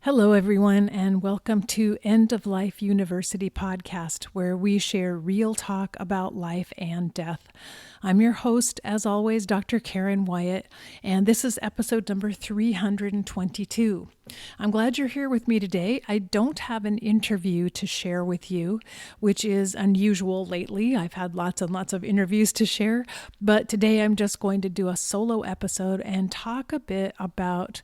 Hello, everyone, and welcome to End of Life University podcast, where we share real talk about life and death. I'm your host, as always, Dr. Karen Wyatt, and this is episode number 322. I'm glad you're here with me today. I don't have an interview to share with you, which is unusual lately. I've had lots and lots of interviews to share, but today I'm just going to do a solo episode and talk a bit about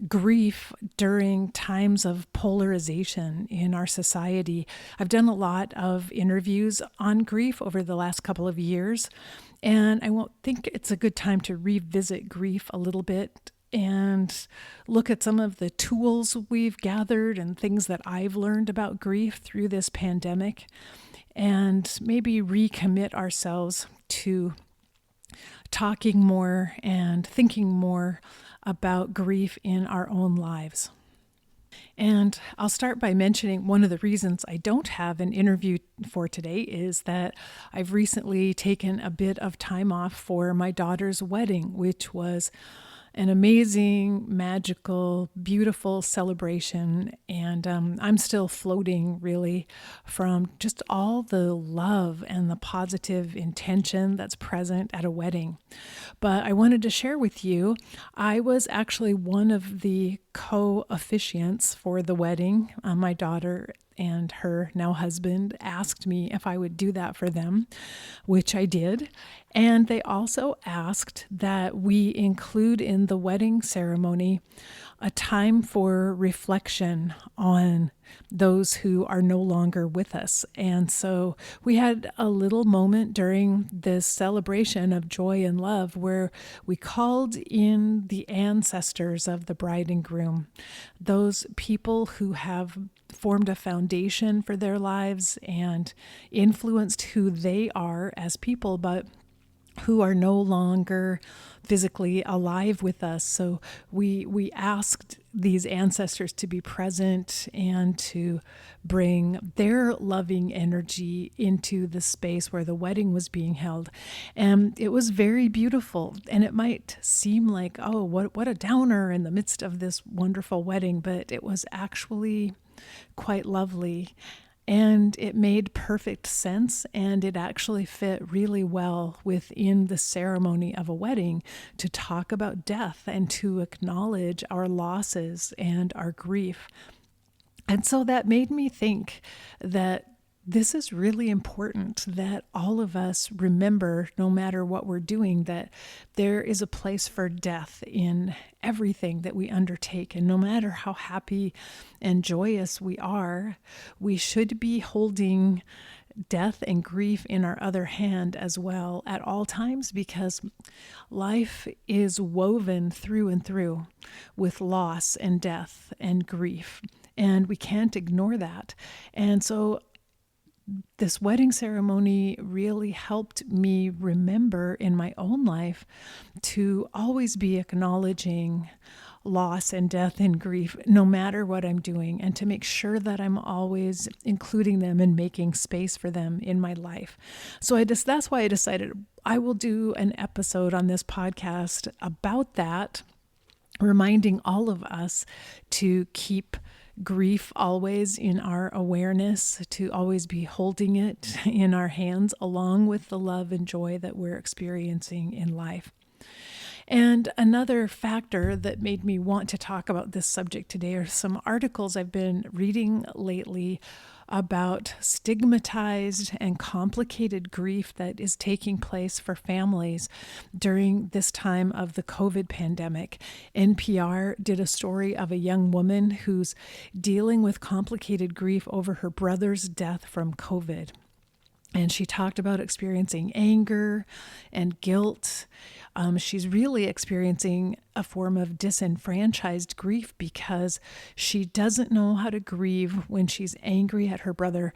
grief during times of polarization in our society. I've done a lot of interviews on grief over the last couple of years, and I think it's a good time to revisit grief a little bit and look at some of the tools we've gathered and things that I've learned about grief through this pandemic, and maybe recommit ourselves to talking more and thinking more about grief in our own lives. And I'll start by mentioning one of the reasons I don't have an interview for today is that I've recently taken a bit of time off for my daughter's wedding, which was an amazing, magical, beautiful celebration. And I'm still floating really from just all the love and the positive intention that's present at a wedding. But I wanted to share with you, I was actually one of the co-officiants for the wedding. My daughter and her now husband asked me if I would do that for them, which I did. And they also asked that we include in the wedding ceremony a time for reflection on those who are no longer with us. And so we had a little moment during this celebration of joy and love where we called in the ancestors of the bride and groom, those people who have formed a foundation for their lives and influenced who they are as people, but who are no longer physically alive with us. So we asked these ancestors to be present and to bring their loving energy into the space where the wedding was being held. And it was very beautiful. And it might seem like, oh, what a downer in the midst of this wonderful wedding, but it was actually quite lovely. And it made perfect sense, and it actually fit really well within the ceremony of a wedding to talk about death and to acknowledge our losses and our grief. And so that made me think that this is really important, that all of us remember, no matter what we're doing, that there is a place for death in everything that we undertake. And no matter how happy and joyous we are, we should be holding death and grief in our other hand as well at all times, because life is woven through and through with loss and death and grief. And we can't ignore that. And so this wedding ceremony really helped me remember in my own life to always be acknowledging loss and death and grief, no matter what I'm doing, and to make sure that I'm always including them and making space for them in my life. So that's why I decided I will do an episode on this podcast about that, reminding all of us to keep grief always in our awareness, to always be holding it in our hands along with the love and joy that we're experiencing in life. And another factor that made me want to talk about this subject today are some articles I've been reading lately about stigmatized and complicated grief that is taking place for families during this time of the COVID pandemic. NPR did a story of a young woman who's dealing with complicated grief over her brother's death from COVID. And she talked about experiencing anger and guilt. She's really experiencing a form of disenfranchised grief because she doesn't know how to grieve when she's angry at her brother,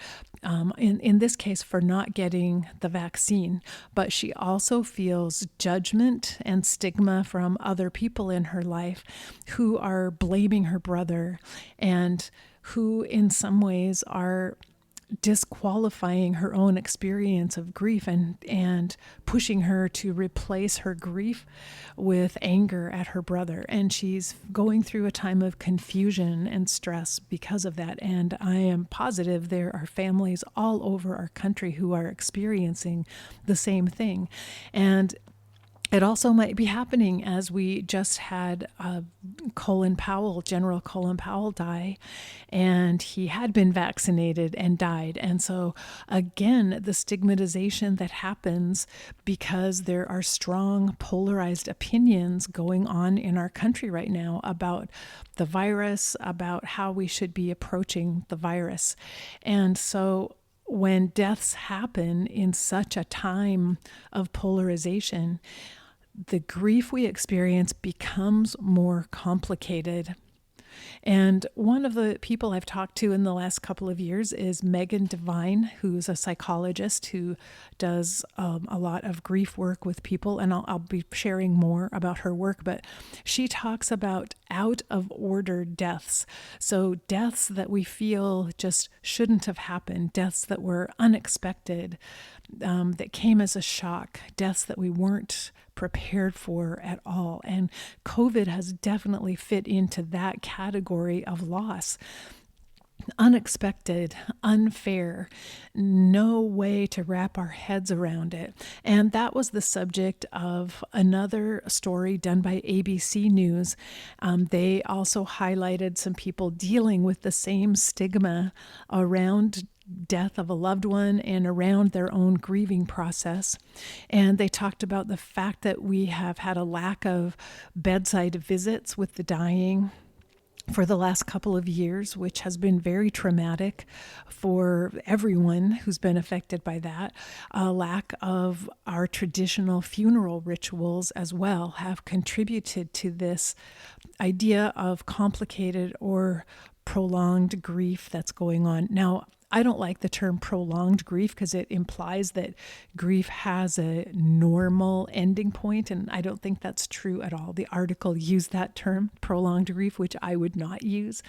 in this case for not getting the vaccine. But she also feels judgment and stigma from other people in her life who are blaming her brother and who in some ways are disqualifying her own experience of grief and pushing her to replace her grief with anger at her brother. And she's going through a time of confusion and stress because of that. And I am positive there are families all over our country who are experiencing the same thing. And it also might be happening as we just had General Colin Powell die, and he had been vaccinated and died. And so again, the stigmatization that happens because there are strong polarized opinions going on in our country right now about the virus, about how we should be approaching the virus. And so when deaths happen in such a time of polarization, the grief we experience becomes more complicated. And one of the people I've talked to in the last couple of years is Megan Devine, who's a psychologist who does a lot of grief work with people. And I'll be sharing more about her work, but she talks about out of order deaths. So deaths that we feel just shouldn't have happened, deaths that were unexpected, that came as a shock, deaths that we weren't prepared for at all. And COVID has definitely fit into that category of loss. Unexpected, unfair, no way to wrap our heads around it. And that was the subject of another story done by ABC News. They also highlighted some people dealing with the same stigma around death of a loved one and around their own grieving process. And they talked about the fact that we have had a lack of bedside visits with the dying for the last couple of years, which has been very traumatic for everyone who's been affected by that. A lack of our traditional funeral rituals as well have contributed to this idea of complicated or prolonged grief that's going on. Now, I don't like the term prolonged grief because it implies that grief has a normal ending point, and I don't think that's true at all. The article used that term, prolonged grief, which I would not use.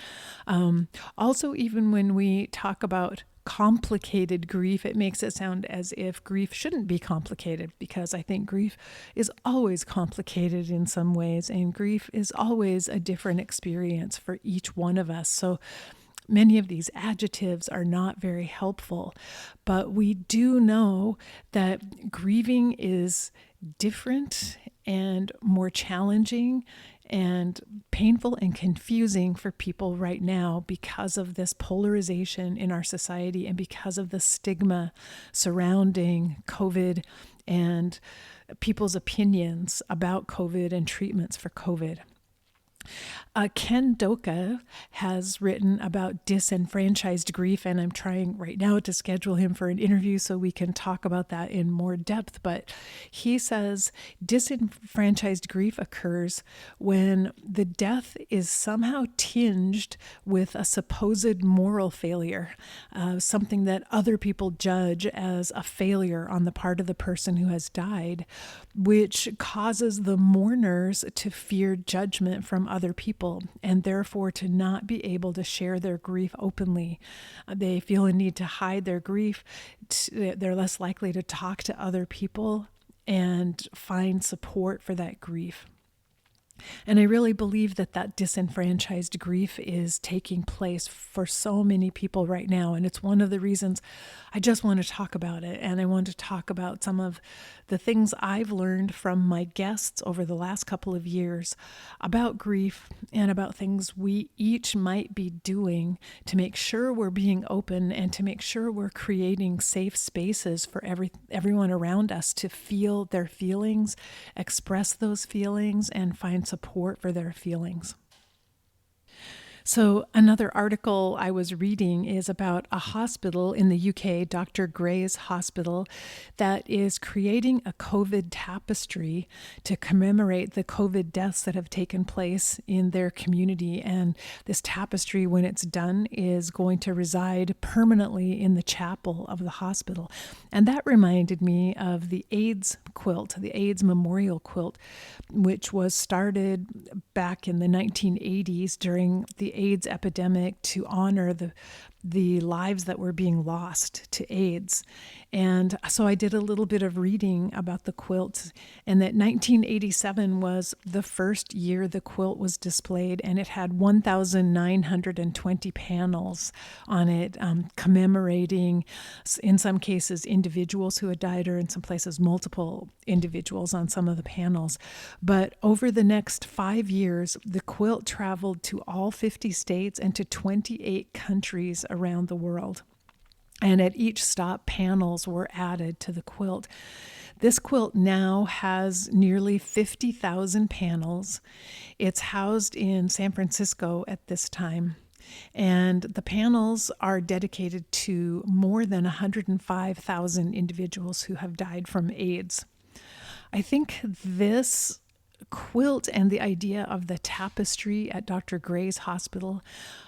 Also, even when we talk about complicated grief, it makes it sound as if grief shouldn't be complicated, because I think grief is always complicated in some ways, and grief is always a different experience for each one of us. So many of these adjectives are not very helpful, but we do know that grieving is different and more challenging and painful and confusing for people right now because of this polarization in our society and because of the stigma surrounding COVID and people's opinions about COVID and treatments for COVID. Ken Doka has written about disenfranchised grief, and I'm trying right now to schedule him for an interview so we can talk about that in more depth. But he says disenfranchised grief occurs when the death is somehow tinged with a supposed moral failure, something that other people judge as a failure on the part of the person who has died, which causes the mourners to fear judgment from other people, and therefore to not be able to share their grief openly. They feel a need to hide their grief. They're less likely to talk to other people and find support for that grief. And I really believe that that disenfranchised grief is taking place for so many people right now. And it's one of the reasons I just want to talk about it. And I want to talk about some of the things I've learned from my guests over the last couple of years about grief and about things we each might be doing to make sure we're being open and to make sure we're creating safe spaces for everyone around us to feel their feelings, express those feelings, and find support for their feelings. So another article I was reading is about a hospital in the UK, Dr. Gray's Hospital, that is creating a COVID tapestry to commemorate the COVID deaths that have taken place in their community. And this tapestry, when it's done, is going to reside permanently in the chapel of the hospital. And that reminded me of the AIDS quilt, the AIDS Memorial Quilt, which was started back in the 1980s during the AIDS epidemic to honor the the lives that were being lost to AIDS. And so I did a little bit of reading about the quilt, and that 1987 was the first year the quilt was displayed, and it had 1,920 panels on it, commemorating, in some cases, individuals who had died, or in some places, multiple individuals on some of the panels. But over the next 5 years, the quilt traveled to all 50 states and to 28 countries around the world. And at each stop, panels were added to the quilt. This quilt now has nearly 50,000 panels. It's housed in San Francisco at this time. And the panels are dedicated to more than 105,000 individuals who have died from AIDS. I think this quilt and the idea of the tapestry at Dr. Gray's hospital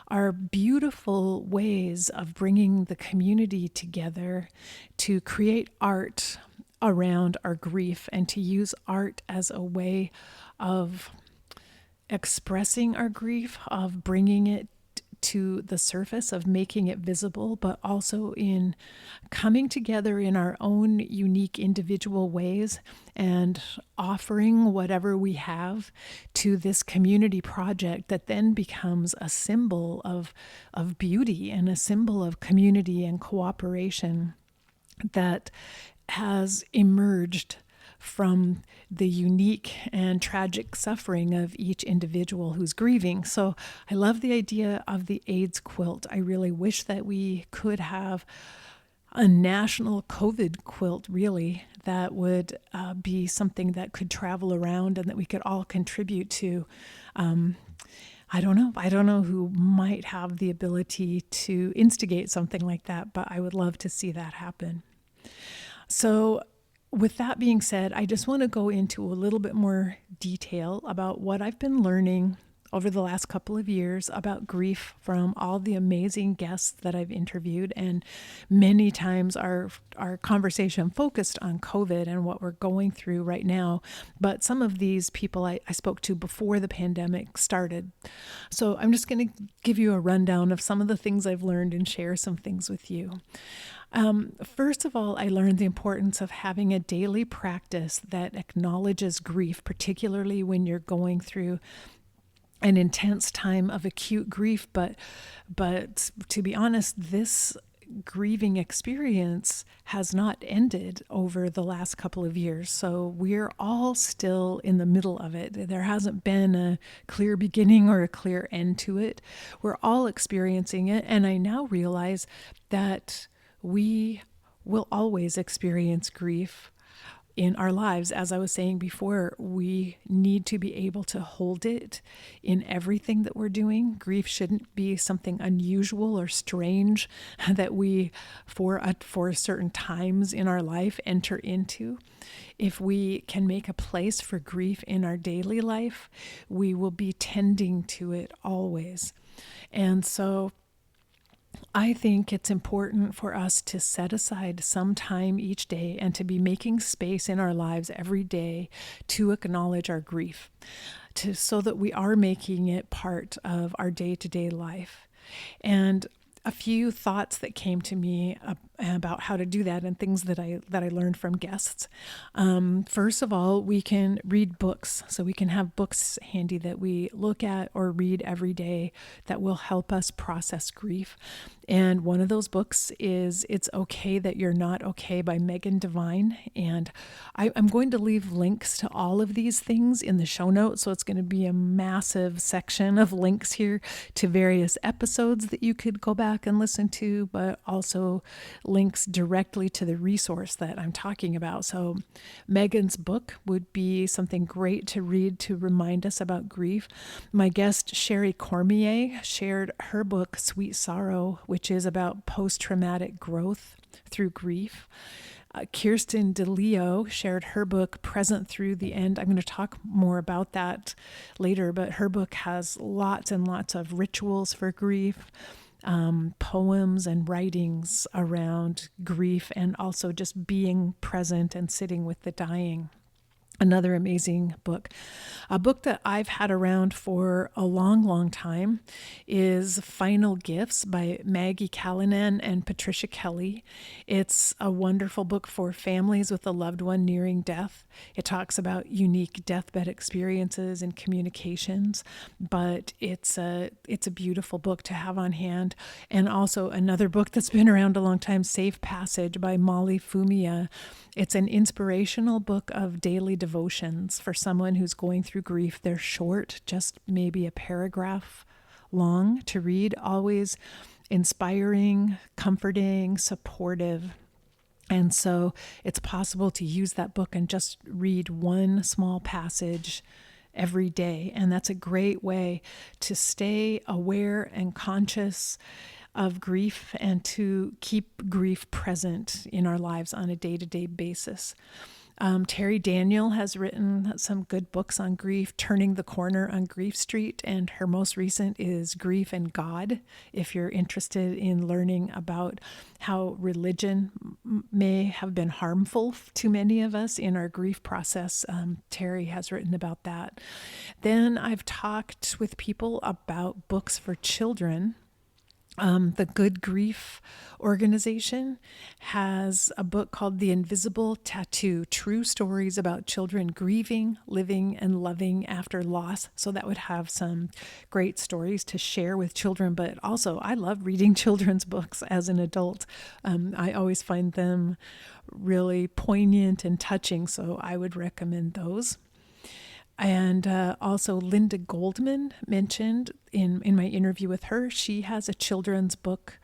are beautiful ways of bringing the community together to create art around our grief and to use art as a way of expressing our grief, of bringing it to the surface, of making it visible, but also in coming together in our own unique individual ways and offering whatever we have to this community project that then becomes a symbol of beauty and a symbol of community and cooperation that has emerged from the unique and tragic suffering of each individual who's grieving. So I love the idea of the AIDS quilt. I really wish that we could have a national COVID quilt, really, that would be something that could travel around and that we could all contribute to. I don't know who might have the ability to instigate something like that, but I would love to see that happen. So with that being said, I just want to go into a little bit more detail about what I've been learning over the last couple of years about grief from all the amazing guests that I've interviewed. And many times our conversation focused on COVID and what we're going through right now. But some of these people I spoke to before the pandemic started. So I'm just going to give you a rundown of some of the things I've learned and share some things with you. First of all, I learned the importance of having a daily practice that acknowledges grief, particularly when you're going through an intense time of acute grief. But to be honest, this grieving experience has not ended over the last couple of years. So we're all still in the middle of it. There hasn't been a clear beginning or a clear end to it. We're all experiencing it. And I now realize that we will always experience grief in our lives. As I was saying before, we need to be able to hold it in everything that we're doing. Grief shouldn't be something unusual or strange that we, for certain times in our life, enter into. If we can make a place for grief in our daily life, we will be tending to it always. And so I think it's important for us to set aside some time each day and to be making space in our lives every day to acknowledge our grief, so that we are making it part of our day-to-day life. And a few thoughts that came to me about how to do that and things that I learned from guests. First of all, we can read books. So we can have books handy that we look at or read every day that will help us process grief. And one of those books is It's Okay That You're Not Okay by Megan Devine. And I'm going to leave links to all of these things in the show notes. So it's going to be a massive section of links here to various episodes that you could go back and listen to, but also links directly to the resource that I'm talking about. So Megan's book would be something great to read to remind us about grief. My guest, Sherry Cormier, shared her book, Sweet Sorrow, which is about post-traumatic growth through grief. Kirsten DeLeo shared her book, Present Through the End. I'm going to talk more about that later, but her book has lots and lots of rituals for grief, poems and writings around grief, and also just being present and sitting with the dying. Another amazing book. A book that I've had around for a long, long time is Final Gifts by Maggie Callanan and Patricia Kelly. It's a wonderful book for families with a loved one nearing death. It talks about unique deathbed experiences and communications, but it's a beautiful book to have on hand. And also another book that's been around a long time, Safe Passage by Molly Fumia. It's an inspirational book of daily devotions for someone who's going through grief. They're short, just maybe a paragraph long to read, always inspiring, comforting, supportive. And so it's possible to use that book and just read one small passage every day. And that's a great way to stay aware and conscious of grief and to keep grief present in our lives on a day-to-day basis. Terry Daniel has written some good books on grief, Turning the Corner on Grief Street, and her most recent is Grief and God. If you're interested in learning about how religion may have been harmful to many of us in our grief process, Terry has written about that. Then I've talked with people about books for children. The Good Grief organization has a book called The Invisible Tattoo, True Stories About Children Grieving, Living, and Loving After Loss. So that would have some great stories to share with children, but also I love reading children's books as an adult. I always find them really poignant and touching, so I would recommend those. And also Linda Goldman mentioned in my interview with her, she has a children's book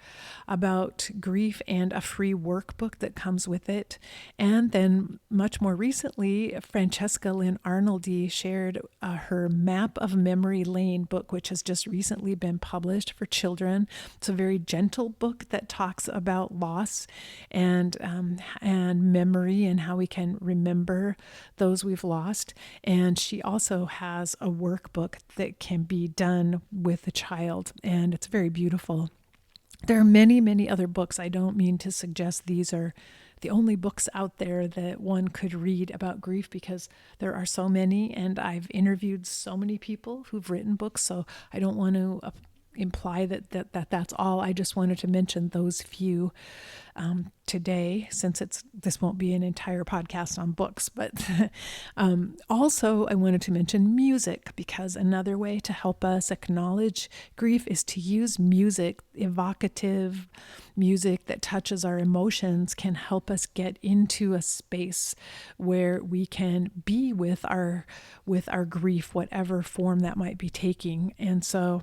about grief and a free workbook that comes with it. And then much more recently, Francesca Lynn Arnoldi shared her Map of Memory Lane book, which has just recently been published for children. It's a very gentle book that talks about loss and memory and how we can remember those we've lost. And she also has a workbook that can be done with a child, and it's very beautiful. There are many, many other books. I don't mean to suggest these are the only books out there that one could read about grief, because there are so many, and I've interviewed so many people who've written books, so I don't want to imply that's all. I just wanted to mention those few today, since this won't be an entire podcast on books. But also I wanted to mention music, because another way to help us acknowledge grief is to use music. Evocative music that touches our emotions can help us get into a space where we can be with our grief, whatever form that might be taking. And so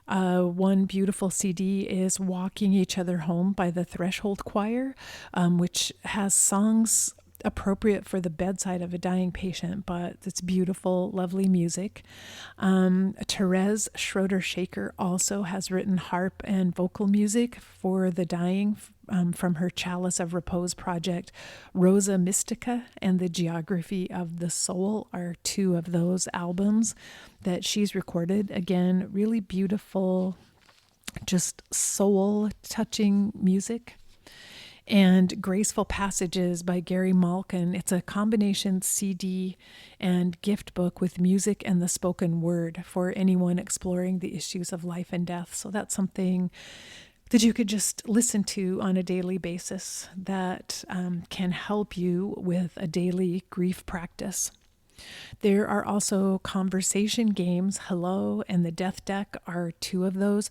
one beautiful CD is Walking Each Other Home by the Threshold Choir, which has songs appropriate for the bedside of a dying patient, but it's beautiful, lovely music. Therese Schroeder-Shaker also has written harp and vocal music for the dying from her Chalice of Repose project. Rosa Mystica and the Geography of the Soul are two of those albums that she's recorded. Again, really beautiful, just soul-touching music. And Graceful Passages by Gary Malkin. It's a combination CD and gift book with music and the spoken word for anyone exploring the issues of life and death. So that's something that you could just listen to on a daily basis that can help you with a daily grief practice. There are also conversation games. Hello and the Death Deck are two of those.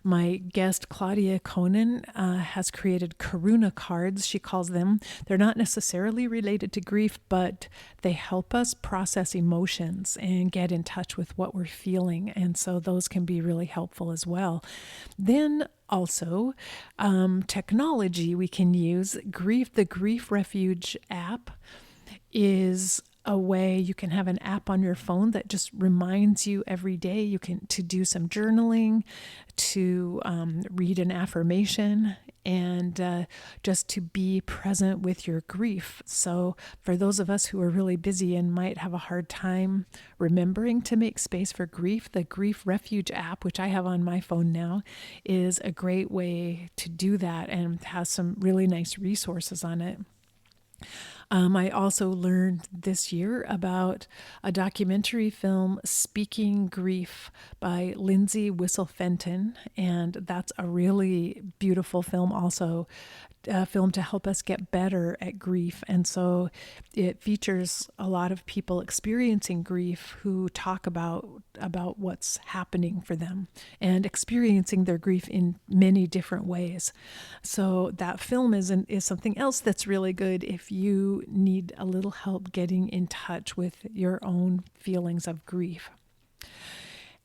My guest, Claudia Conan, has created Karuna cards, she calls them. They're not necessarily related to grief, but they help us process emotions and get in touch with what we're feeling. And so those can be really helpful as well. Then also, technology we can use. The Grief Refuge app is a way you can have an app on your phone that just reminds you every day to do some journaling, to read an affirmation, and just to be present with your grief. So for those of us who are really busy and might have a hard time remembering to make space for grief, the Grief Refuge app, which I have on my phone now, is a great way to do that and has some really nice resources on it. I also learned this year about a documentary film, Speaking Grief, by Lindsay Whistle-Fenton, and that's a really beautiful film also, a film to help us get better at grief. And so it features a lot of people experiencing grief who talk about what's happening for them and experiencing their grief in many different ways. So that film is something else that's really good if you need a little help getting in touch with your own feelings of grief.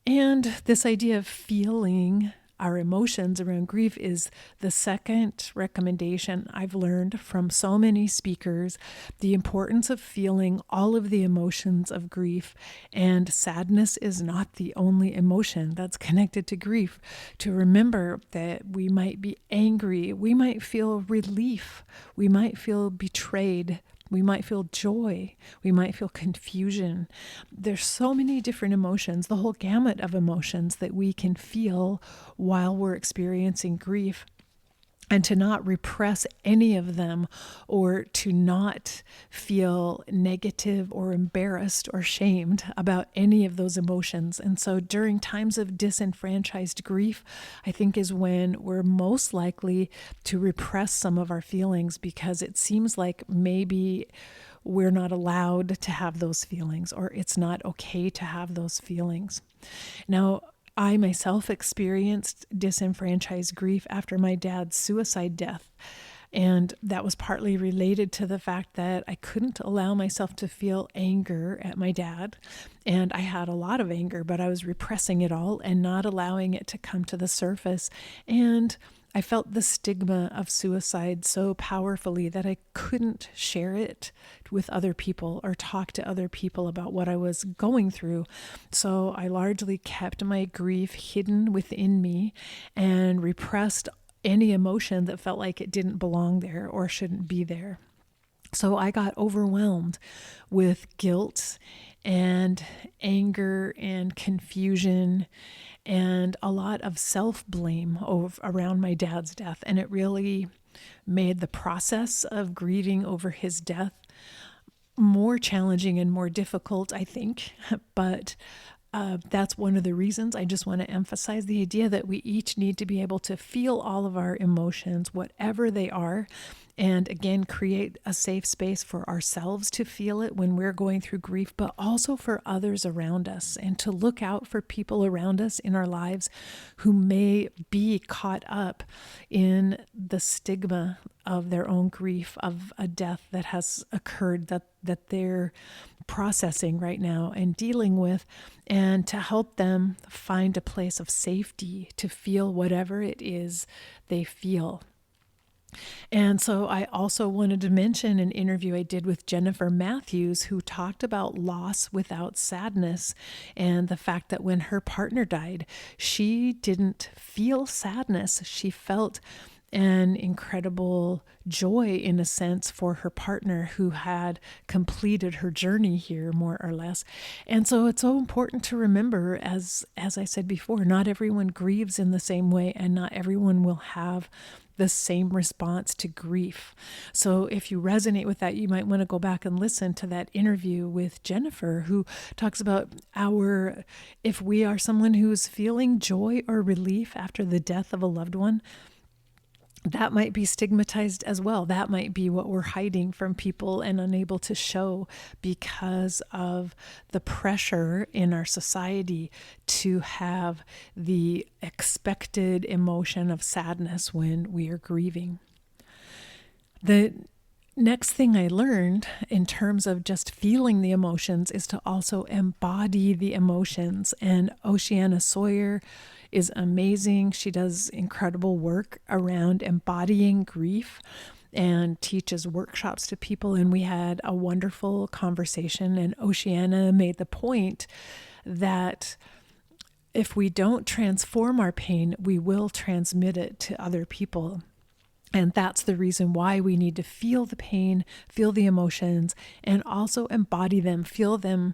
And this idea of feeling our emotions around grief is the second recommendation I've learned from so many speakers, the importance of feeling all of the emotions of grief. And sadness is not the only emotion that's connected to grief. To remember that we might be angry, we might feel relief, we might feel betrayed, we might feel joy. We might feel confusion. There's so many different emotions, the whole gamut of emotions that we can feel while we're experiencing grief. And to not repress any of them, or to not feel negative or embarrassed or shamed about any of those emotions. And so during times of disenfranchised grief, I think is when we're most likely to repress some of our feelings, because it seems like maybe we're not allowed to have those feelings, or it's not okay to have those feelings. Now, I myself experienced disenfranchised grief after my dad's suicide death. And that was partly related to the fact that I couldn't allow myself to feel anger at my dad. And I had a lot of anger, but I was repressing it all and not allowing it to come to the surface. And I felt the stigma of suicide so powerfully that I couldn't share it with other people or talk to other people about what I was going through. So I largely kept my grief hidden within me and repressed any emotion that felt like it didn't belong there or shouldn't be there. So I got overwhelmed with guilt and anger and confusion and a lot of self-blame around my dad's death. And it really made the process of grieving over his death more challenging and more difficult, I think. But that's one of the reasons I just want to emphasize the idea that we each need to be able to feel all of our emotions, whatever they are, and again, create a safe space for ourselves to feel it when we're going through grief, but also for others around us, and to look out for people around us in our lives who may be caught up in the stigma of their own grief, of a death that has occurred that they're processing right now and dealing with, and to help them find a place of safety to feel whatever it is they feel. And so I also wanted to mention an interview I did with Jennifer Matthews, who talked about loss without sadness, and the fact that when her partner died, she didn't feel sadness. She felt an incredible joy, in a sense, for her partner who had completed her journey here, more or less. And so it's so important to remember, as I said before, not everyone grieves in the same way, and not everyone will have the same response to grief. So if you resonate with that, you might want to go back and listen to that interview with Jennifer, who talks about if we are someone who's feeling joy or relief after the death of a loved one, that might be stigmatized as well. That might be what we're hiding from people and unable to show because of the pressure in our society to have the expected emotion of sadness when we are grieving. The next thing I learned in terms of just feeling the emotions is to also embody the emotions. And Oceana Sawyer is amazing. She does incredible work around embodying grief and teaches workshops to people. And we had a wonderful conversation, and Oceana made the point that if we don't transform our pain, we will transmit it to other people. And that's the reason why we need to feel the pain, feel the emotions, and also embody them, feel them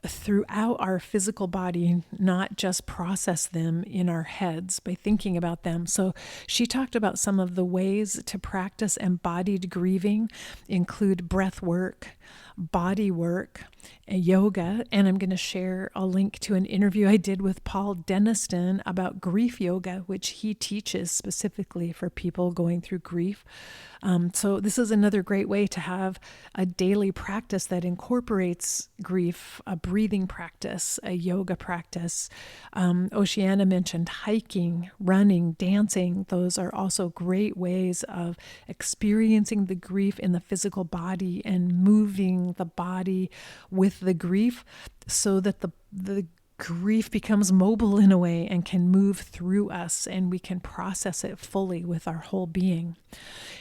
throughout our physical body, not just process them in our heads by thinking about them. So she talked about some of the ways to practice embodied grieving include breath work, body work, yoga, and I'm going to share a link to an interview I did with Paul Denniston about grief yoga, which he teaches specifically for people going through grief. So this is another great way to have a daily practice that incorporates grief, a breathing practice, a yoga practice. Oceana mentioned hiking, running, dancing. Those are also great ways of experiencing the grief in the physical body and moving the body with the grief so that the grief becomes mobile in a way and can move through us, and we can process it fully with our whole being.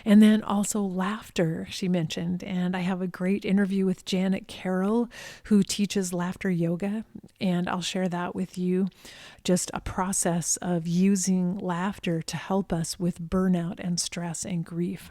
And then also laughter, she mentioned. And I have a great interview with Janet Carroll, who teaches laughter yoga. And I'll share that with you. Just a process of using laughter to help us with burnout and stress and grief.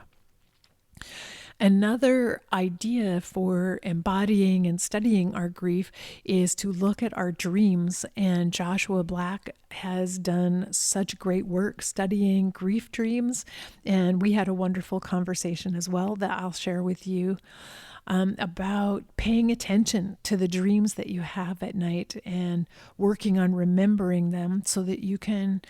Another idea for embodying and studying our grief is to look at our dreams. And Joshua Black has done such great work studying grief dreams. And we had a wonderful conversation as well that I'll share with you about paying attention to the dreams that you have at night and working on remembering them so that you can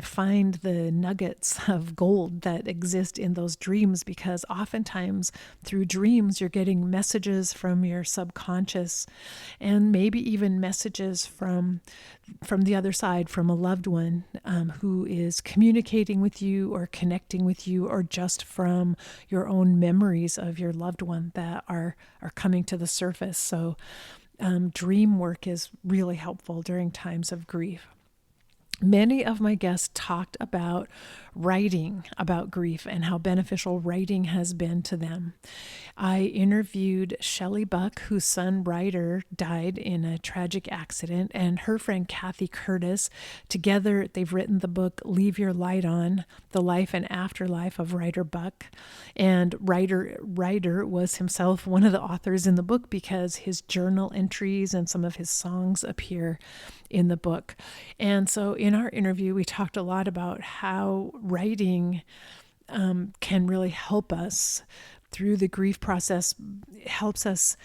find the nuggets of gold that exist in those dreams, because oftentimes through dreams you're getting messages from your subconscious and maybe even messages from the other side, from a loved one who is communicating with you or connecting with you, or just from your own memories of your loved one that are coming to the surface. So dream work is really helpful during times of grief. Many of my guests talked about writing about grief and how beneficial writing has been to them. I interviewed Shelley Buck, whose son Ryder died in a tragic accident, and her friend Kathy Curtis. Together, they've written the book Leave Your Light On, The Life and Afterlife of Ryder Buck. And Ryder was himself one of the authors in the book because his journal entries and some of his songs appear in the book. And so in our interview, we talked a lot about how writing can really help us through the grief process. It helps us,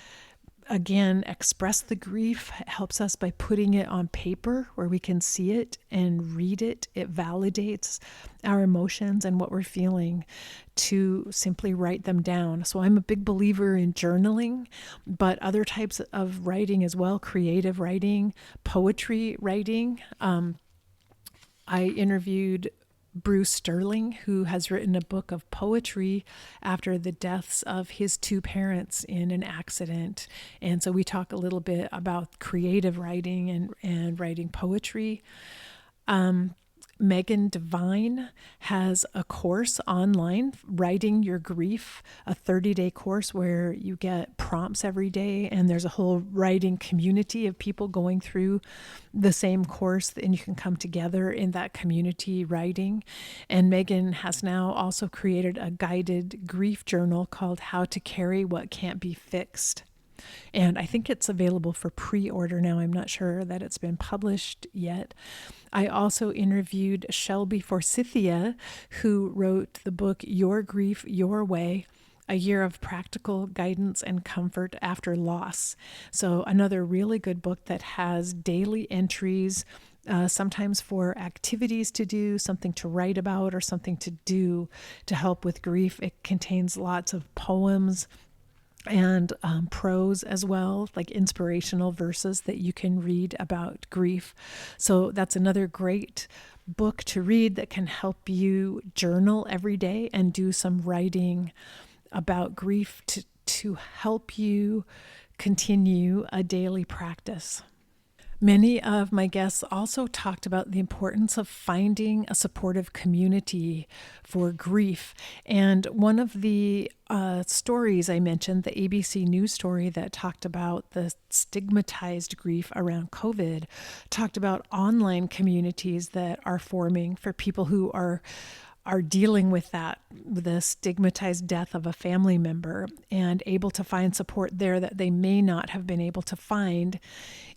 again, express the grief. It helps us by putting it on paper where we can see it and read it. It validates our emotions and what we're feeling to simply write them down. So I'm a big believer in journaling, but other types of writing as well, creative writing, poetry writing. I interviewed Bruce Sterling, who has written a book of poetry after the deaths of his two parents in an accident. And so we talk a little bit about creative writing and writing poetry. Megan Devine has a course online, Writing Your Grief, a 30-day course where you get prompts every day, and there's a whole writing community of people going through the same course, and you can come together in that community writing. And Megan has now also created a guided grief journal called How to Carry What Can't Be Fixed. And I think it's available for pre-order now. I'm not sure that it's been published yet. I also interviewed Shelby Forsythia, who wrote the book Your Grief, Your Way, A Year of Practical Guidance and Comfort After Loss. So another really good book that has daily entries, sometimes for activities to do, something to write about, or something to do to help with grief. It contains lots of poems and prose as well, like inspirational verses that you can read about grief. So that's another great book to read that can help you journal every day and do some writing about grief to help you continue a daily practice. Many of my guests also talked about the importance of finding a supportive community for grief. And one of the stories I mentioned, the ABC News story that talked about the stigmatized grief around COVID, talked about online communities that are forming for people who are are dealing with the stigmatized death of a family member, and able to find support there that they may not have been able to find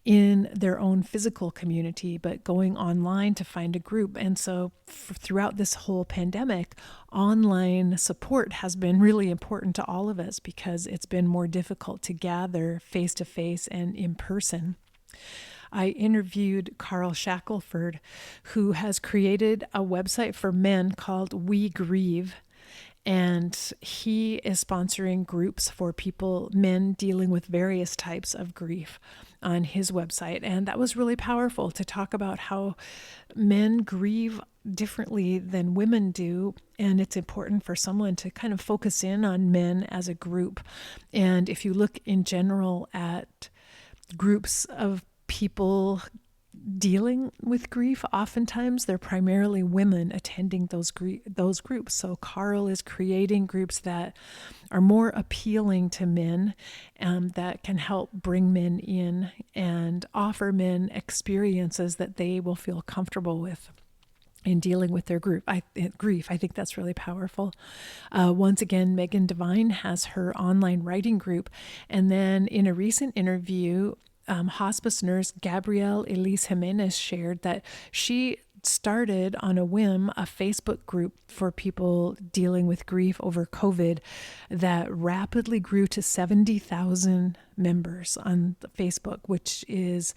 in their own physical community, but going online to find a group. And so throughout this whole pandemic, online support has been really important to all of us because it's been more difficult to gather face to face and in person. I interviewed Carl Shackelford, who has created a website for men called We Grieve. And he is sponsoring groups for men dealing with various types of grief on his website. And that was really powerful to talk about how men grieve differently than women do. And it's important for someone to kind of focus in on men as a group. And if you look in general at groups of people dealing with grief, oftentimes they're primarily women attending those groups. So Carl is creating groups that are more appealing to men, that can help bring men in and offer men experiences that they will feel comfortable with in dealing with their grief. I think that's really powerful. Once again, Megan Devine has her online writing group. And then in a recent interview, hospice nurse Gabrielle Elise Jimenez shared that she started on a whim a Facebook group for people dealing with grief over COVID that rapidly grew to 70,000 members on Facebook, which is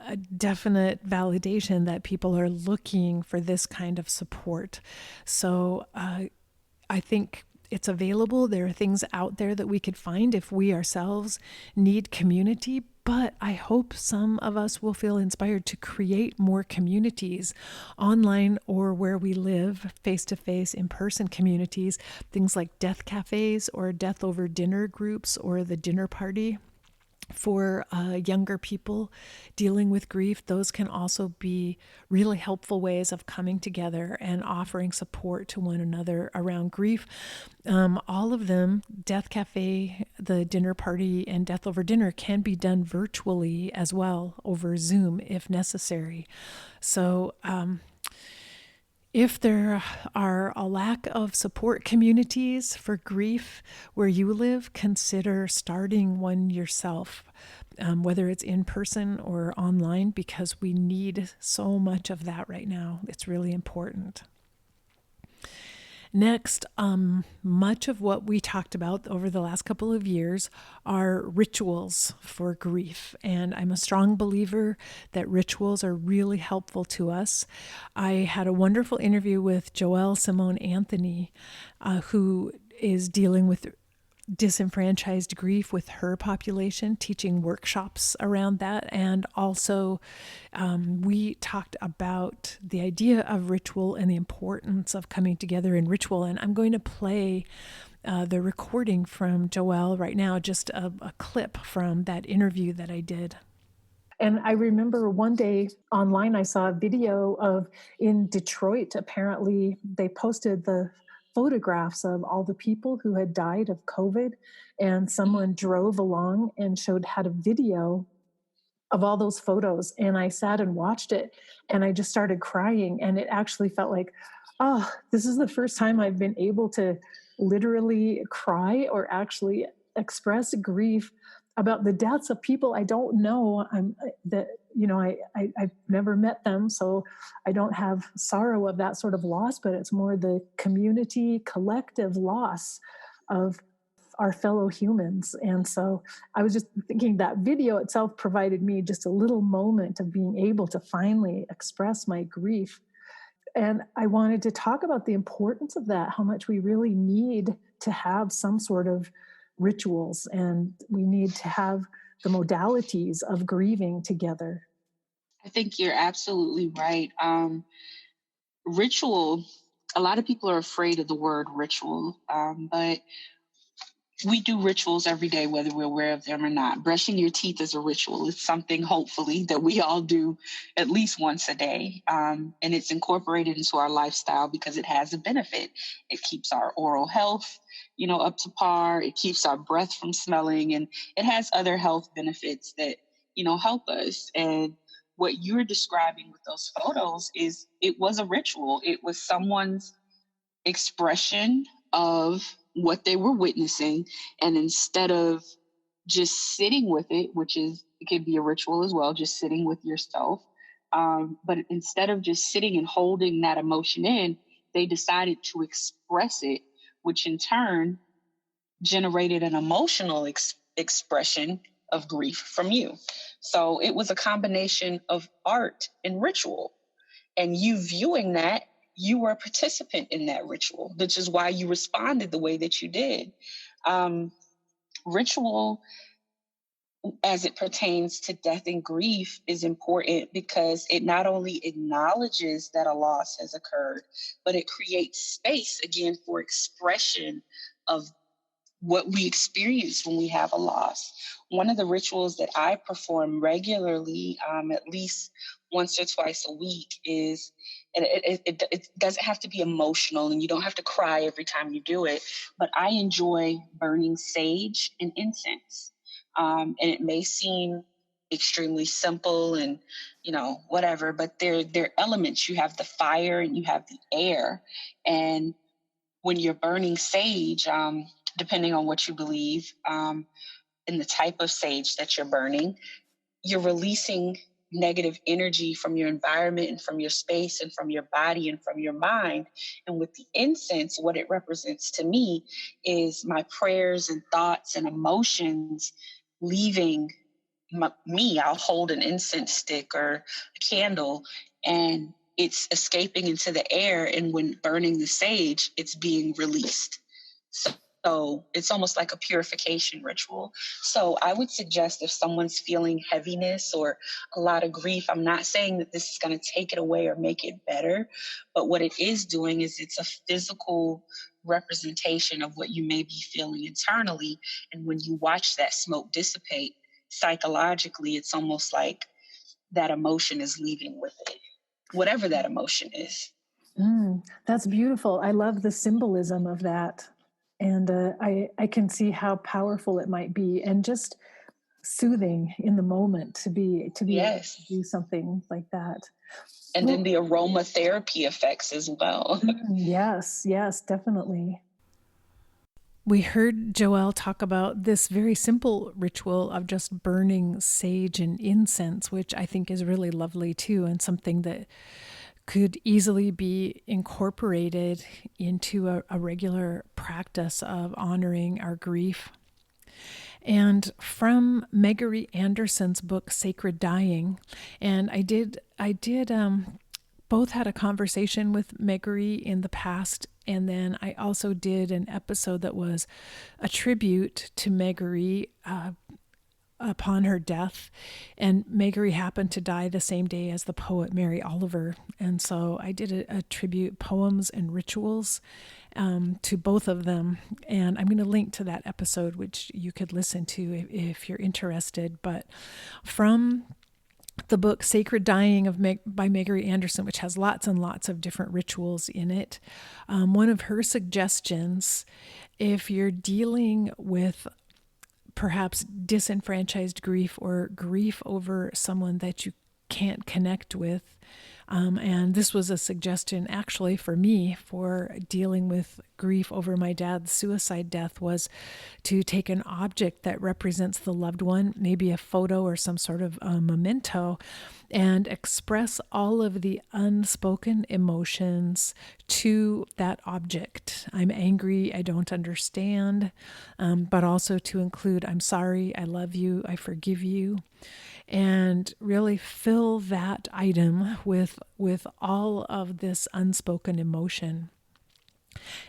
a definite validation that people are looking for this kind of support. So I think it's available. There are things out there that we could find if we ourselves need community. But I hope some of us will feel inspired to create more communities online or where we live, face-to-face, in-person communities, things like death cafes or death over dinner groups or the dinner party for younger people dealing with grief. Those can also be really helpful ways of coming together and offering support to one another around grief. All of them, Death Cafe, the dinner party, and Death Over Dinner, can be done virtually as well over Zoom if necessary. So if there are a lack of support communities for grief where you live, consider starting one yourself, whether it's in person or online, because we need so much of that right now. It's really important. Next, much of what we talked about over the last couple of years are rituals for grief. And I'm a strong believer that rituals are really helpful to us. I had a wonderful interview with Joelle Simone Anthony, who is dealing with disenfranchised grief with her population, teaching workshops around that. And also we talked about the idea of ritual and the importance of coming together in ritual. And I'm going to play the recording from Joelle right now, just a clip from that interview that I did. And I remember one day online, I saw a video of in Detroit, apparently they posted the photographs of all the people who had died of COVID, and someone drove along and had a video of all those photos. And I sat and watched it, and I just started crying. And it actually felt like, oh, this is the first time I've been able to literally cry or actually express grief about the deaths of people I don't know. I've never met them, so I don't have sorrow of that sort of loss, but it's more the community collective loss of our fellow humans. And so I was just thinking that video itself provided me just a little moment of being able to finally express my grief. And I wanted to talk about the importance of that, how much we really need to have some sort of rituals, and we need to have the modalities of grieving together. I think you're absolutely right. Ritual, a lot of people are afraid of the word ritual, but we do rituals every day, whether we're aware of them or not. Brushing your teeth is a ritual. It's something, hopefully, that we all do at least once a day. And it's incorporated into our lifestyle because it has a benefit. It keeps our oral health, up to par. It keeps our breath from smelling, and it has other health benefits that, help us. And what you're describing with those photos it was a ritual. It was someone's expression of what they were witnessing. And instead of just sitting with it, which is, it could be a ritual as well, just sitting with yourself. But instead of just sitting and holding that emotion in, they decided to express it, which in turn generated an emotional expression of grief from you. So it was a combination of art and ritual. And you viewing that, you were a participant in that ritual, which is why you responded the way that you did. Ritual, as it pertains to death and grief, is important because it not only acknowledges that a loss has occurred, but it creates space again for expression of what we experience when we have a loss. One of the rituals that I perform regularly, at least once or twice a week, is, and it doesn't have to be emotional and you don't have to cry every time you do it, but I enjoy burning sage and incense. And it may seem extremely simple and, whatever, but they're elements. You have the fire and you have the air. And when you're burning sage, depending on what you believe, and the type of sage that you're burning, you're releasing negative energy from your environment and from your space and from your body and from your mind. And with the incense, what it represents to me is my prayers and thoughts and emotions leaving me. I'll hold an incense stick or a candle and it's escaping into the air. And when burning the sage, it's being released. So it's almost like a purification ritual. So I would suggest if someone's feeling heaviness or a lot of grief, I'm not saying that this is going to take it away or make it better, but what it is doing is it's a physical representation of what you may be feeling internally. And when you watch that smoke dissipate, psychologically, it's almost like that emotion is leaving with it, whatever that emotion is. That's beautiful. I love the symbolism of that. And I can see how powerful it might be and just soothing in the moment to be Yes. able to do something like that. And then the aromatherapy effects as well. Yes, definitely. We heard Joelle talk about this very simple ritual of just burning sage and incense, which I think is really lovely too, and something that could easily be incorporated into a regular practice of honoring our grief. And from Megory Anderson's book, Sacred Dying, and I did both had a conversation with Megory in the past, and then I also did an episode that was a tribute to Megory upon her death. And Megory happened to die the same day as the poet Mary Oliver. And so I did a tribute, Poems and Rituals, to both of them. And I'm going to link to that episode, which you could listen to if you're interested. But from the book Sacred Dying by Megory Anderson, which has lots and lots of different rituals in it, one of her suggestions, if you're dealing with perhaps disenfranchised grief or grief over someone that you can't connect with. And this was a suggestion actually for me for dealing with grief over my dad's suicide death, was to take an object that represents the loved one, maybe a photo or some sort of memento, and express all of the unspoken emotions to that object. I'm angry, I don't understand, but also to include, I'm sorry, I love you, I forgive you. And really fill that item with all of this unspoken emotion.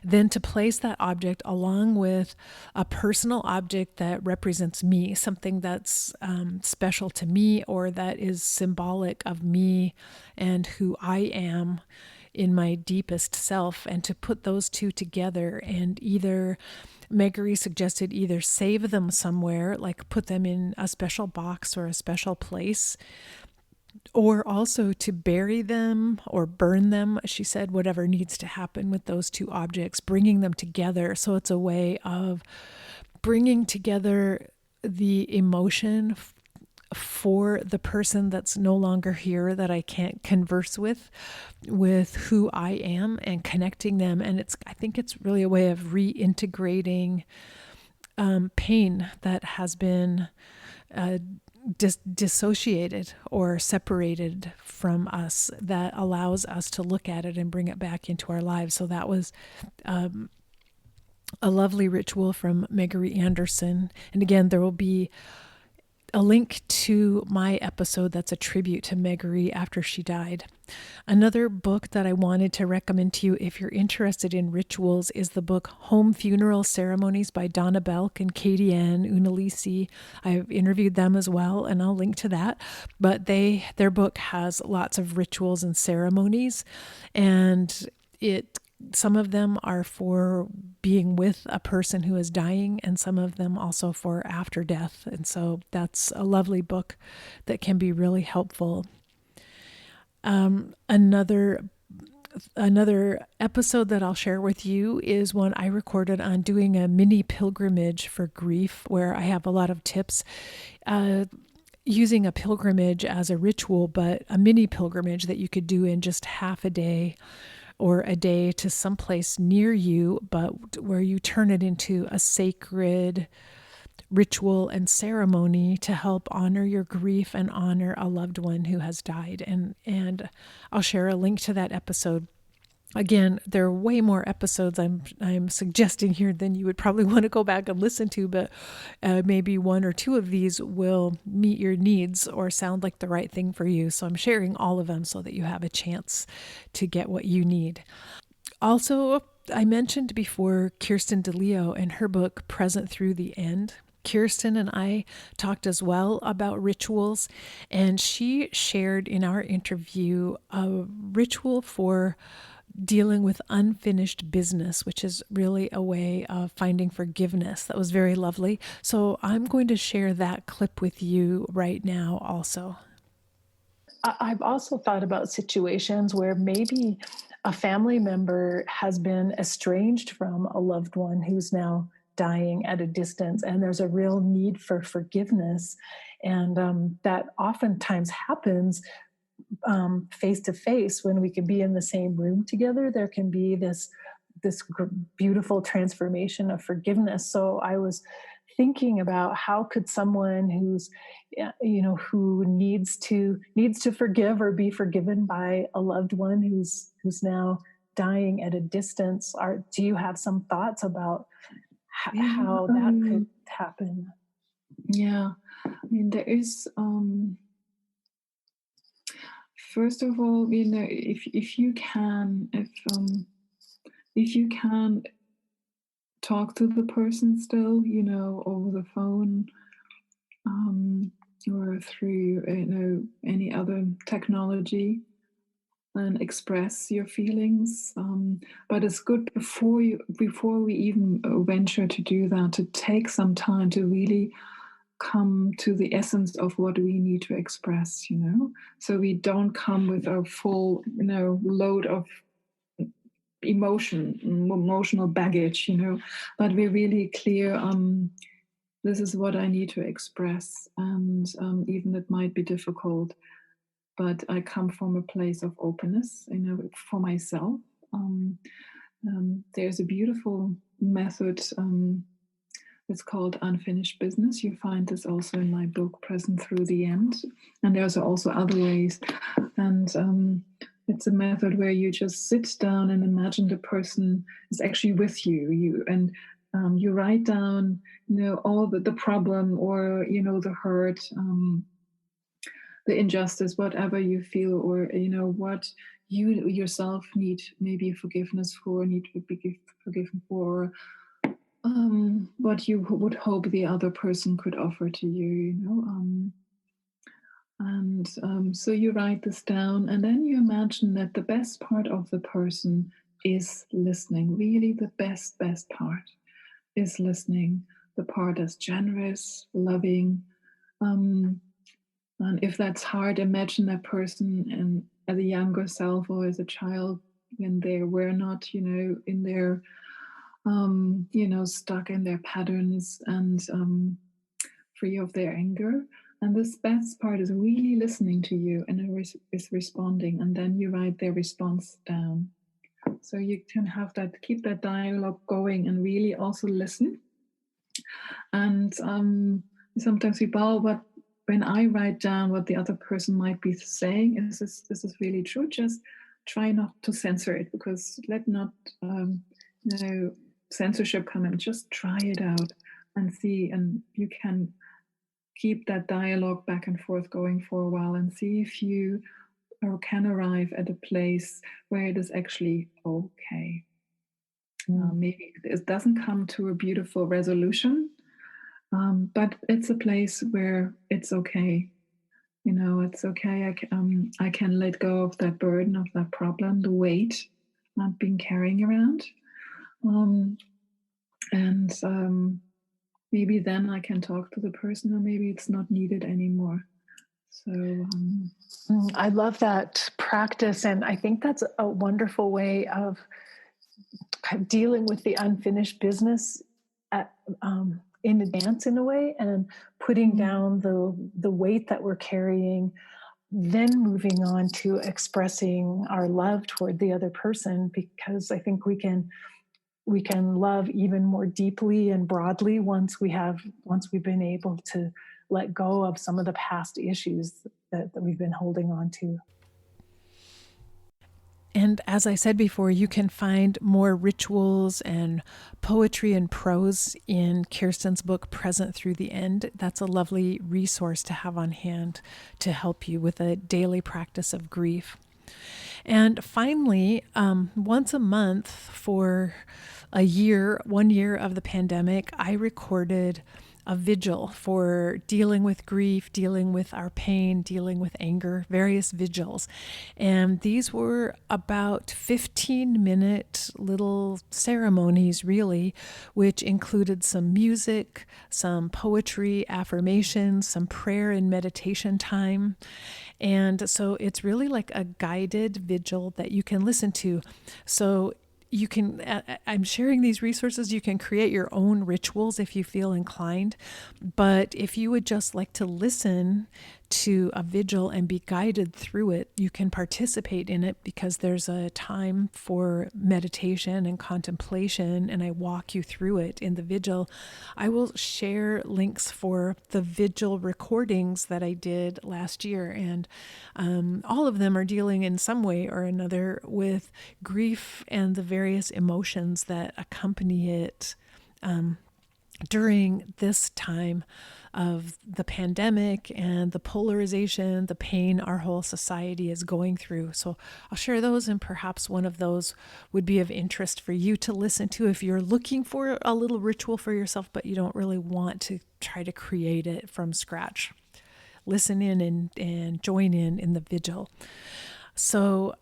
Then to place that object along with a personal object that represents me, something that's special to me or that is symbolic of me and who I am in my deepest self, and to put those two together. And either Megory suggested either save them somewhere, like put them in a special box or a special place, or also to bury them or burn them. She said whatever needs to happen with those two objects, bringing them together. So it's a way of bringing together the emotion for the person that's no longer here, that I can't converse with who I am, and connecting them. And I think it's really a way of reintegrating pain that has been dissociated or separated from us, that allows us to look at it and bring it back into our lives. So that was a lovely ritual from Megary Anderson. And again, there will be a link to my episode that's a tribute to Megary after she died. Another book that I wanted to recommend to you if you're interested in rituals is the book Home Funeral Ceremonies by Donna Belk and Katie Ann Unalisi. I've interviewed them as well, and I'll link to that. But their book has lots of rituals and ceremonies, and some of them are for being with a person who is dying, and some of them also for after death. And so that's a lovely book that can be really helpful. Another episode that I'll share with you is one I recorded on doing a mini pilgrimage for grief, where I have a lot of tips using a pilgrimage as a ritual, but a mini pilgrimage that you could do in just half a day or a day to someplace near you, but where you turn it into a sacred ritual and ceremony to help honor your grief and honor a loved one who has died. And I'll share a link to that episode. Again, there are way more episodes I'm suggesting here than you would probably want to go back and listen to, but maybe one or two of these will meet your needs or sound like the right thing for you. So I'm sharing all of them so that you have a chance to get what you need. Also, I mentioned before Kirsten DeLeo and her book, Present Through the End. Kirsten and I talked as well about rituals, and she shared in our interview a ritual for dealing with unfinished business, which is really a way of finding forgiveness. That was very lovely. So I'm going to share that clip with you right now also. I've also thought about situations where maybe a family member has been estranged from a loved one who's now dying at a distance, and there's a real need for forgiveness. And that oftentimes happens face to face when we can be in the same room together. There can be this beautiful transformation of forgiveness. So I was thinking about how could someone who needs to forgive or be forgiven by a loved one who's now dying at a distance. Do you have some thoughts about how that could happen? Yeah, I mean, there is. First of all, if you can talk to the person still, over the phone, or through any other technology, and express your feelings. But it's good before we even venture to do that, to take some time to really come to the essence of what we need to express, so we don't come with a full, load of emotional baggage, but we're really clear, this is what I need to express, and even it might be difficult, but I come from a place of openness, for myself. There's a beautiful method, it's called Unfinished Business. You find this also in my book, Present Through the End. And there's also other ways. And it's a method where you just sit down and imagine the person is actually with you. You write down, all the problem, or, the hurt, the injustice, whatever you feel, or, what you yourself need maybe forgiveness for, need to be forgiven for, what you would hope the other person could offer to you, so you write this down, and then you imagine that the best part of the person is listening. Really, the best part is listening. The part that's generous, loving. And if that's hard, imagine that person and as a younger self or as a child when they were not, in their stuck in their patterns and free of their anger. And this best part is really listening to you and is responding, and then you write their response down. So you can have that, keep that dialogue going, and really also listen. And sometimes we bow, but when I write down what the other person might be saying, this is really true. Just try not to censor it, because let not censorship come in. Just try it out and see, and you can keep that dialogue back and forth going for a while and see if you can arrive at a place where it is actually okay. Maybe it doesn't come to a beautiful resolution, but it's a place where it's okay. It's okay. I can let go of that burden, of that problem, the weight I've been carrying around. And maybe then I can talk to the person, or maybe it's not needed anymore. So I love that practice. And I think that's a wonderful way of dealing with the unfinished business in advance, in a way, and putting down the weight that we're carrying, then moving on to expressing our love toward the other person, because I think we can love even more deeply and broadly once we've been able to let go of some of the past issues that we've been holding on to. And as I said before, you can find more rituals and poetry and prose in Kirsten's book, Present Through the End. That's a lovely resource to have on hand to help you with a daily practice of grief. And finally, once a month for 1 year of the pandemic, I recorded a vigil for dealing with grief, dealing with our pain, dealing with anger, various vigils. And these were about 15-minute little ceremonies, really, which included some music, some poetry, affirmations, some prayer and meditation time. And so it's really like a guided vigil that you can listen to. So you can, I'm sharing these resources. You can create your own rituals if you feel inclined. But if you would just like to listen to a vigil and be guided through it, you can participate in it, because there's a time for meditation and contemplation, and I walk you through it in the vigil. I will share links for the vigil recordings that I did last year, and all of them are dealing in some way or another with grief and the various emotions that accompany it during this time of the pandemic and the polarization, the pain our whole society is going through. So I'll share those, and perhaps one of those would be of interest for you to listen to if you're looking for a little ritual for yourself, but you don't really want to try to create it from scratch. Listen in and join in the vigil. So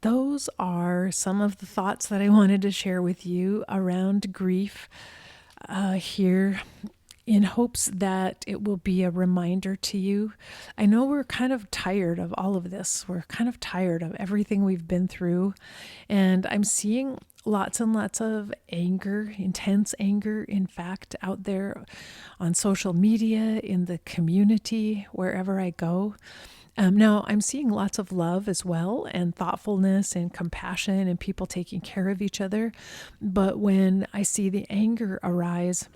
those are some of the thoughts that I wanted to share with you around grief here, in hopes that it will be a reminder to you. I know we're kind of tired of all of this. We're kind of tired of everything we've been through. And I'm seeing lots and lots of anger, intense anger, in fact, out there on social media, in the community, wherever I go. Now, I'm seeing lots of love as well, and thoughtfulness and compassion, and people taking care of each other. But when I see the anger arise,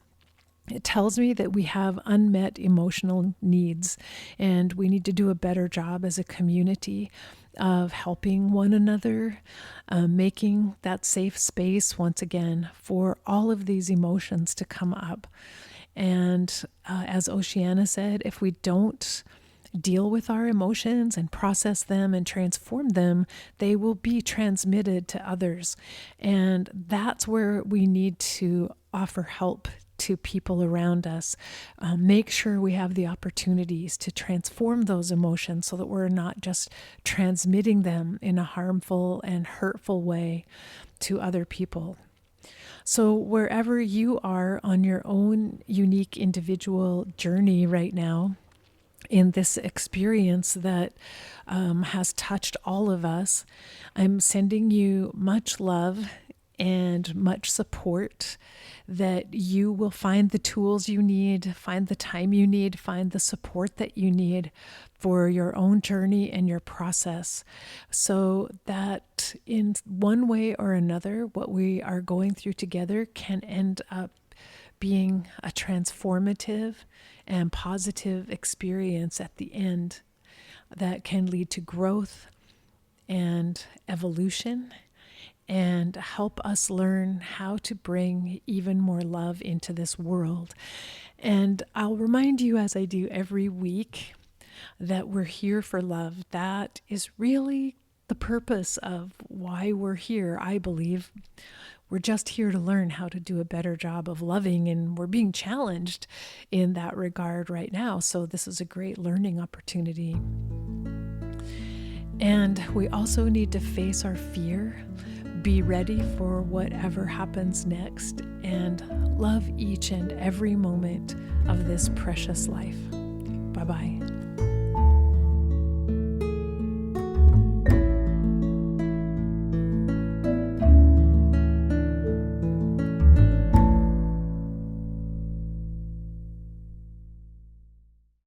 it tells me that we have unmet emotional needs, and we need to do a better job as a community of helping one another, making that safe space once again for all of these emotions to come up. And as Oceana said, if we don't deal with our emotions and process them and transform them, they will be transmitted to others. And that's where we need to offer help to people around us. Make sure we have the opportunities to transform those emotions so that we're not just transmitting them in a harmful and hurtful way to other people. So wherever you are on your own unique individual journey right now, in this experience that has touched all of us, I'm sending you much love and much support, that you will find the tools you need, find the time you need, find the support that you need for your own journey and your process, so that in one way or another, what we are going through together can end up being a transformative and positive experience at the end that can lead to growth and evolution and help us learn how to bring even more love into this world. And I'll remind you, as I do every week, that we're here for love. That is really the purpose of why we're here, I believe. We're just here to learn how to do a better job of loving, and we're being challenged in that regard right now. So this is a great learning opportunity. And we also need to face our fear, be ready for whatever happens next, and love each and every moment of this precious life. Bye-bye.